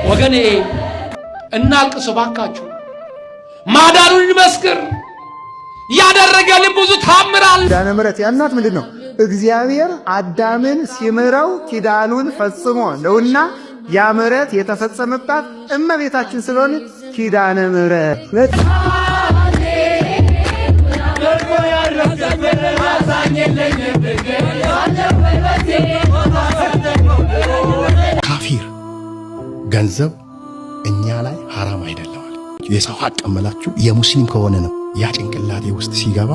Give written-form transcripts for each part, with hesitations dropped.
ወገኔ እናልቅስ ባካችሁ ማዳኑን እንመስክር ያደረገልን ብዙ ታምራል ኪዳነ ምሕረት ያልናት ምንድነው እግዚአብሔር አዳምን ሲምረው ኪዳኑን ፈጽሞ ነውና ያ ምሕረት የተፈጸመባት እመቤታችን ስለሆነች ኪዳነ ምሕረት ካፊር ገንዘብ እኛ ላይ ሐራም አይደለም የሰው ሐቅ አመላችሁ የሙስሊም ከሆነ ነው ያ ጭንቅላቴ ውስጥ ሲገባ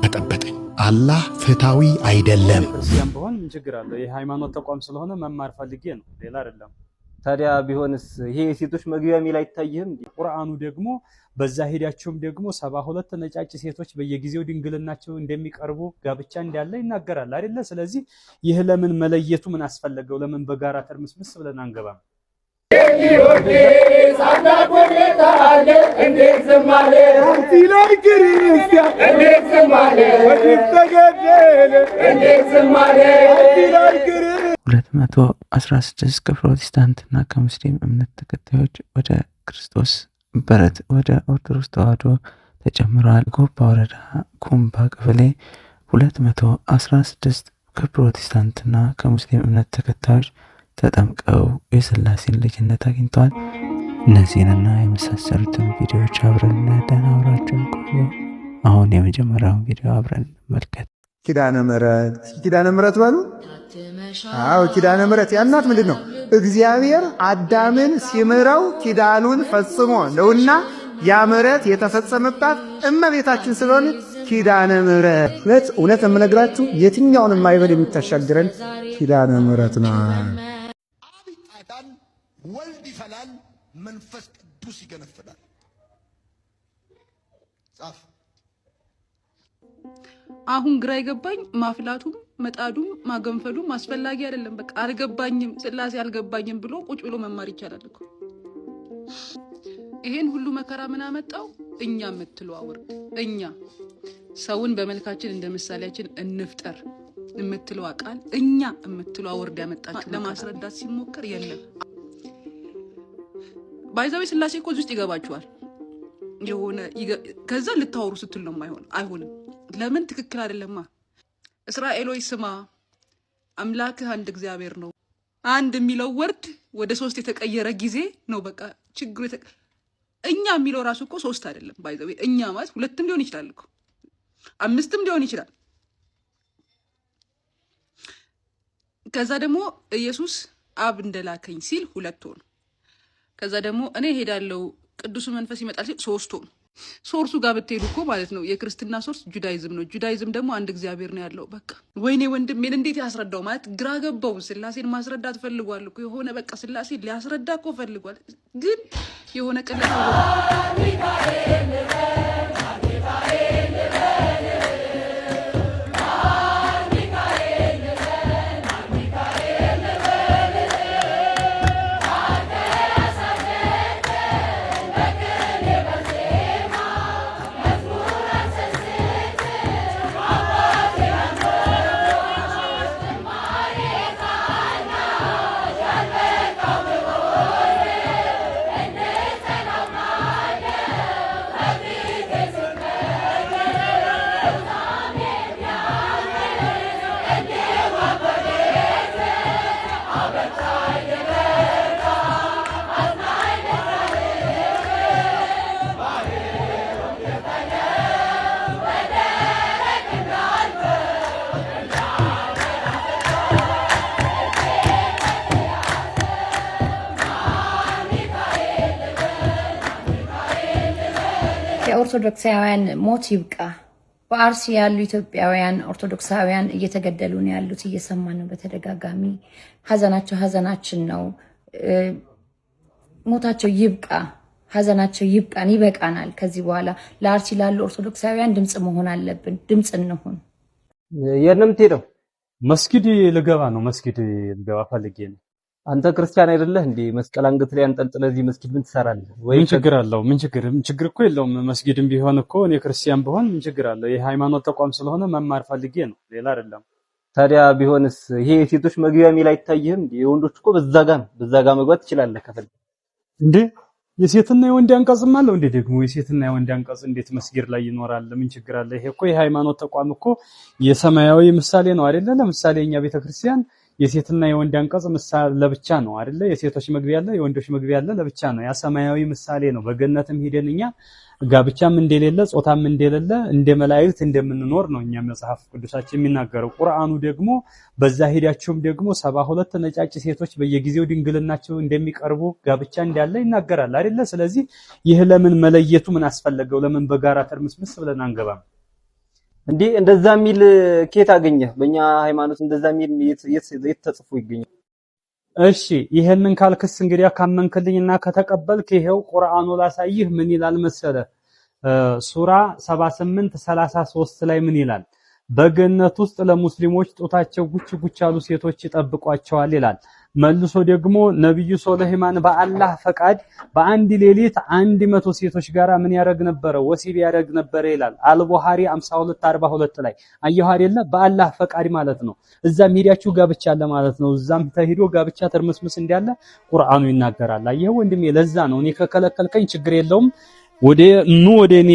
ተጠበጠኝ አላህ ፍታዊ አይደለም ክርስቲያን በሆን ምን ችግር አለው የሃይማኖት ተቋም ስለሆነ መማር ፈልጌ ነው ሌላ አይደለም ታዲያ ቢሆንስ ይሄ የሴቶች መግቢያ ሚል አይታየህም ቁርአኑ ደግሞ በዛ ሄዳቸውም ደግሞ 72 ነጫጭ ሴቶች በየጊዜው ድንግልናቸው እንደሚቀርቡ ጋብቻ እንዳለ ይናገራል አይደለ ስለዚህ ይህ ለምን መለየቱ ምን አስፈልገው ለምን በጋራ ተርምስምስ ብለን አንገባም እንዴት ዘማለ አቲላይ ክርስቲያን እንዴት ዘማለ ወዲት ተገደለ እንዴት ዘማለ አቲላይ ክርስቲያን 216 ከፕሮቴስታንትና ከሙስሊም እምነት ተከታዮች ወደ ክርስቶስ በረት ወደ ኦርቶዶክስ ተዋሕዶ ተጨምረዋል። ጎባ ወረዳ ኩምባ ቀበሌ 216 ከፕሮቴስታንትና ከሙስሊም እምነት ተከታዮች ተጠምቀው የሥላሴን ልጅነት አግኝተዋል። እነዚህንና የመሳሰሉትን ቪዲዮዎች አብረን እናያለን። አብራችሁን ቆዩ። አሁን የመጀመሪያውን ቪዲዮ አብረን እንመልከት። ኪዳነ ምሕረት በሉ። አዎ ኪዳነ ምሕረት ያልናት ምንድነው እግዚአብሔር አዳምን ሲምረው ኪዳኑን ፈጽሞ ነውና ያ ምሕረት የተፈጸመባት እመቤታችን ስለሆነች ኪዳነ ምሕረት እውነት የምነግራችሁ የትኛውንም ማይበል የምታሻግረን ኪዳነ ምሕረት ነው። ወልድ ይፈላል መንፈስ ቅዱስ ይገነፍላል ጻፍ አሁን ግራ ይገባኝ ማፍላቱም መጣዱም ማገንፈሉም አስፈላጊ አይደለም በቃ አልገባኝም ሥላሴ አልገባኝም ብሎ ቁጭ ብሎ መማር ይቻላል እኮ ይሄን ሁሉ መከራ ምን አመጣው እኛ የምትለው አውርድ እኛ ሰውን በመልካችን እንደ ምሳሌያችን እንፍጠር የምትለው ቃል እኛ የምትለው አውርድ ያመጣችሁ ለማስረዳት ሲሞከር የለም ባይዛዊ ሥላሴ እኮ ውስጥ ይገባችኋል የሆነ ከዛ ልታወሩ ስትል ነው አይሆንም ለምን ትክክል አይደለማ እስራኤሎይ ስማ አምላክህ አንድ እግዚአብሔር ነው አንድ የሚለው ወርድ ወደ ሶስት የተቀየረ ጊዜ ነው በቃ ችግሩ እኛ የሚለው ራሱ እኮ ሶስት አይደለም ባይዛዊ እኛ ማለት ሁለትም ሊሆን ይችላል እኮ አምስትም ሊሆን ይችላል ከዛ ደግሞ ኢየሱስ አብ እንደላከኝ ሲል ሁለት ሆነ ከዛ ደግሞ እኔ ሄዳለሁ ቅዱስ መንፈስ ይመጣል ሲል ሶስት ሆነ ሶርሱ ጋር ብትሄዱ እኮ ማለት ነው የክርስትና ሶርስ ጁዳይዝም ነው ጁዳይዝም ደግሞ አንድ እግዚአብሔር ነው ያለው በቃ ወይኔ ወንድሜን እንዴት ያስረዳው ማለት ግራ ገባው ሥላሴን ማስረዳት ፈልጓል እኮ የሆነ በቃ ሥላሴ ሊያስረዳ እኮ ፈልጓል ግን የሆነ ቀለታ የኦርቶዶክሳውያን ሞት ይብቃ። በአርሲ ያሉ ኢትዮጵያውያን ኦርቶዶክሳውያን እየተገደሉ ነው ያሉት፣ እየሰማን ነው በተደጋጋሚ። ሀዘናቸው ሀዘናችን ነው። ሞታቸው ይብቃ፣ ሀዘናቸው ይብቃን፣ ይበቃናል። ከዚህ በኋላ ለአርሲ ላሉ ኦርቶዶክሳውያን ድምጽ መሆን አለብን። ድምጽ እንሁን። የነም ትሄደው መስጊድ ልገባ ነው መስጊድ ልገባ ፈልጌ ነው አንተ ክርስቲያን አይደለህ እንዴ? መስቀል አንገት ላይ አንጠልጥለህ እዚህ መስጊድ ምን ትሰራለህ? ምን ችግር አለው? ምን ችግር እኮ የለውም። መስጊድም ቢሆን እኮ እኔ ክርስቲያን ብሆን ምን ችግር አለው? የሃይማኖት ተቋም ስለሆነ መማር ፈልጌ ነው፣ ሌላ አይደለም። ታዲያ ቢሆንስ ይሄ የሴቶች መግቢያ ሚል አይታየህም? የወንዶች እኮ በዛ ጋር መግባት ትችላለህ ከፈለክ እንዴ። የሴትና የወንድ አንቀጽም አለው እንዴ? ደግሞ የሴትና የወንድ አንቀጽ እንዴት መስጊድ ላይ ይኖራል? ምን ችግር አለ? ይሄ እኮ የሃይማኖት ተቋም እኮ የሰማያዊ ምሳሌ ነው አይደለ? ለምሳሌ እኛ ቤተክርስቲያን የሴትና የወንድ አንቀጽ ምሳሌ ለብቻ ነው አይደለ? የሴቶች መግቢያ አለ፣ የወንዶች መግቢያ አለ፣ ለብቻ ነው። ያ ሰማያዊ ምሳሌ ነው። በገነትም ሄደን እኛ ጋብቻም እንደሌለ ጾታም እንደሌለ እንደ መላእክት እንደምንኖር ነው እኛ መጽሐፍ ቅዱሳችን የሚናገረው። ቁርአኑ ደግሞ በዛ ሄዳቸውም ደግሞ 72 ነጫጭ ሴቶች በየጊዜው ድንግልናቸው እንደሚቀርቡ ጋብቻ እንዳለ ይናገራል አይደለ? ስለዚህ ይህ ለምን መለየቱ ምን አስፈለገው? ለምን በጋራ ተርምስምስ ብለን አንገባም እንዴ? እንደዛ ሚል ኬት አገኘህ? በእኛ ሃይማኖት እንደዛ ሚል የት ተጽፎ ይገኛል? እሺ ይሄንን ካልክስ እንግዲያ ካመንክልኝና ከተቀበልክ ይሄው ቁርአኑ ላሳይህ። ምን ይላል መሰለ? ሱራ 78:33 ላይ ምን ይላል? በገነት ውስጥ ለሙስሊሞች ጡታቸው ጉች ጉች ያሉ ሴቶች ይጠብቋቸዋል ይላል። መልሶ ደግሞ ነብዩ ሱለይማን በአላህ ፈቃድ በአንድ ሌሊት 100 ሴቶች ጋራ ምን ያደርግ ነበር? ወሲብ ያደርግ ነበር ይላል። አልቡኻሪ 52:42 ላይ አየሁ አይደለ? በአላህ ፈቃድ ማለት ነው። እዛም ሄዳችሁ ጋብቻ አለ ማለት ነው። እዛም ተሄዶ ጋብቻ ተርመስመስ እንዳለ ቁርአኑ ይናገራል። አየሁ ወንድሜ፣ ለዛ ነው እኔ ከከለከልከኝ ችግር የለውም ወደ እኔ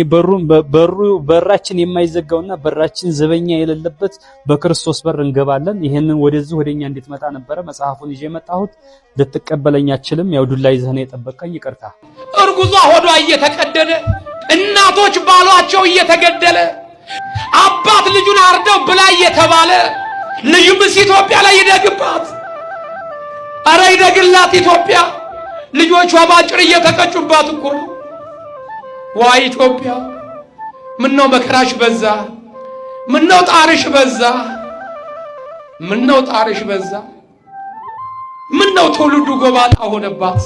በራችን የማይዘጋውና በራችን ዘበኛ የሌለበት በክርስቶስ በር እንገባለን። ይሄንን ወደዚህ ወደኛ እንድትመጣ ነበረ መጽሐፉን ይዤ መጣሁት። ልትቀበለኝ አትችልም። ያው ዱላ ይዘህ ነው የጠበቀኝ። ይቅርታ። እርጉዟ ሆዷ እየተቀደደ፣ እናቶች ባሏቸው እየተገደለ፣ አባት ልጁን አርደው ብላ እየተባለ ልዩምስ ኢትዮጵያ ላይ ይደግባት። አረ ይደግላት ኢትዮጵያ። ልጆቿ ባጭር እየተቀጩባት እኮ ነው። ዋይ ኢትዮጵያ፣ ምነው መከራሽ በዛ፣ ምነው ጣርሽ በዛ፣ ምነው ጣርሽ በዛ፣ ምነው ትውልዱ ጎባጣ ሆነባት፣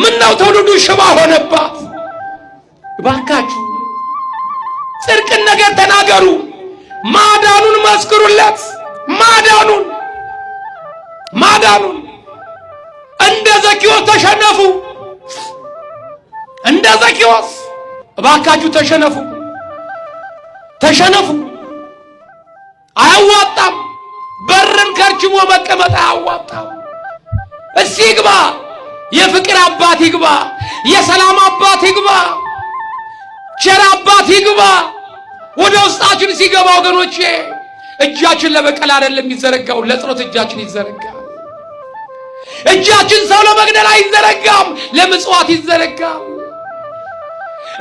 ምነው ትውልዱ ሽባ ሆነባት። እባካችሁ ጽድቅን ነገር ተናገሩ፣ ማዳኑን መስክሩለት። ማዳኑን እንደ ዘኪዎስ ተሸነፉ። እንደ ዘኪዎስ እባካችሁ ተሸነፉ። አያዋጣም። በርን ከርችሞ መቀመጥ አያዋጣም። እስቲ ይግባ፣ የፍቅር አባት ይግባ፣ የሰላም አባት ይግባ፣ ቸር አባት ይግባ። ወደ ውስጣችን ሲገባ ወገኖቼ እጃችን ለበቀል አይደለም የሚዘረጋው፣ ለጸሎት እጃችን ይዘረጋል። እጃችን ሰው ለመግደል አይዘረጋም፣ ለምጽዋት ይዘረጋል።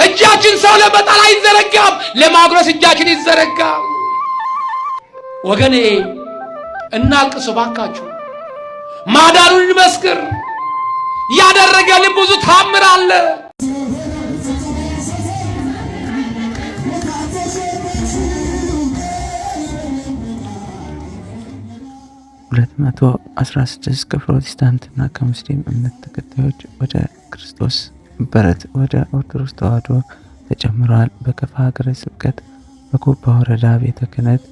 እጃችን ሰው ለመጣል አይዘረጋም፣ ለማጉረስ እጃችን ይዘረጋል። ወገኔ እናልቅስ ባካችሁ፣ ማዳኑን እንመስክር። ያደረገልን ብዙ ታምር አለ። ሁለት 116 ከፕሮቴስታንትና ከሙስሊም እምነት ተከታዮች ወደ ክርስቶስ በረት ወደ ኦርቶዶክስ ተዋሕዶ ተጨምረዋል። በከፋ ሀገረ ስብከት በጎባ ወረዳ ቤተ ክህነት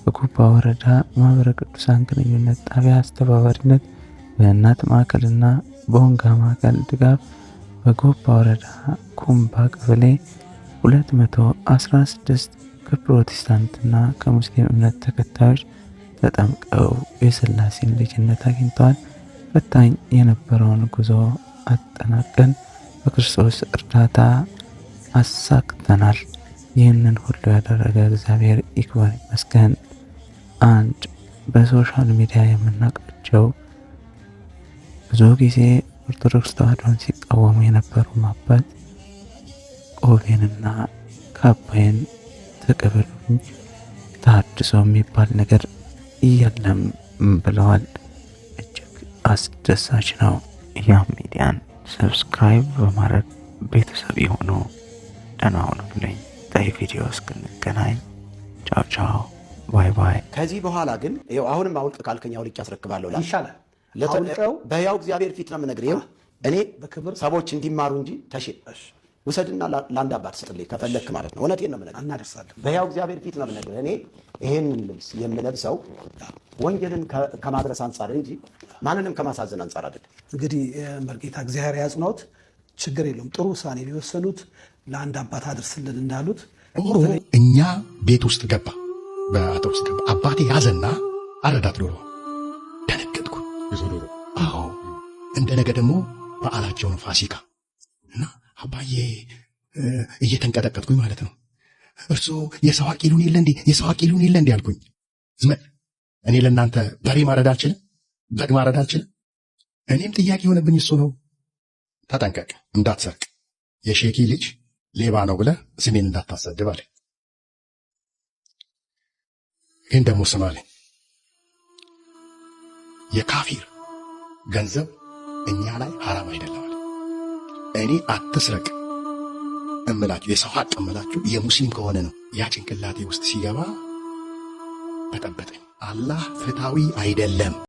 በጎባ ወረዳ ማህበረ ቅዱሳን ግንኙነት ጣቢያ አስተባባሪነት በእናት ማዕከልና በወንጋ ማዕከል ድጋፍ በጎባ ወረዳ ኩምባ ቀበሌ 216 ከፕሮቴስታንትና ከሙስሊም እምነት ተከታዮች ተጠምቀው የሥላሴን ልጅነት አግኝተዋል። ፈታኝ የነበረውን ጉዞ አጠናቀን በክርስቶስ እርዳታ አሳክተናል። ይህንን ሁሉ ያደረገ እግዚአብሔር ይክበር ይመስገን። አንድ በሶሻል ሚዲያ የምናውቃቸው ብዙ ጊዜ ኦርቶዶክስ ተዋሕዶን ሲቃወሙ የነበሩ አባት ቆቤንና ካባዬን ተቀበሉኝ፣ ተሐድሶ የሚባል ነገር የለም ብለዋል። እጅግ አስደሳች ነው። ያም ሚዲያን ሰብስክራይብ በማድረግ ቤተሰብ የሆኑ ደህና ሁኑልኝ። ታይ ቪዲዮ እስክንገናኝ ቻው ቻው፣ ባይ ባይ። ከዚህ በኋላ ግን ይኸው አሁንም አውልቅ ካልከኝ አውልቄ አስረክባለሁ። ይሻላል። በሕያው እግዚአብሔር ፊት ነው የምነግርህ። ይኸው እኔ ሰዎች እንዲማሩ እንጂ ውሰድና ለአንድ አባት ስጥልኝ ከፈለክ ማለት ነው። እውነቴን ነው የምነግርህ። እናደርሳለን። በሕያው እግዚአብሔር ፊት ነው የምነግርህ። እኔ ይሄንን ልብስ የምለብሰው ወንጌልን ከማድረስ አንጻር እንጂ ማንንም ከማሳዘን አንጻር አይደለም። እንግዲህ መርጌታ እግዚአብሔር ያጽናዎት። ችግር የለውም። ጥሩ ውሳኔ ነው የወሰኑት። ለአንድ አባት አድርስልን እንዳሉት እኛ ቤት ውስጥ ገባ። በአውቶቡስ ገባ። አባቴ ያዘና አረዳት ዶሮ። ደነገጥኩ። ዶሮ? አዎ። እንደ ነገ ደግሞ በዓላቸው ነው ፋሲካ እና አባዬ እየተንቀጠቀጥኩኝ ማለት ነው። እርሶ የሰው አቂሉን የለ እንዴ የሰው አቂሉን የለ እንዴ አልኩኝ። እኔ ለእናንተ በሬ ማረድ አልችልም? በግ ማረድ አልችልም? እኔም ጥያቄ የሆነብኝ እሱ ነው። ተጠንቀቅ፣ እንዳትሰርቅ፣ የሼኪ ልጅ ሌባ ነው ብለህ ስሜን እንዳታሰድብ አለኝ። ግን ደግሞ ስም አለኝ፣ የካፊር ገንዘብ እኛ ላይ ሐራም አይደለም አለ። እኔ አትስረቅ እምላችሁ የሰው ሀቅ እምላችሁ የሙስሊም ከሆነ ነው። ያ ጭንቅላቴ ውስጥ ሲገባ ተጠበጠኝ። አላህ ፍትሃዊ አይደለም።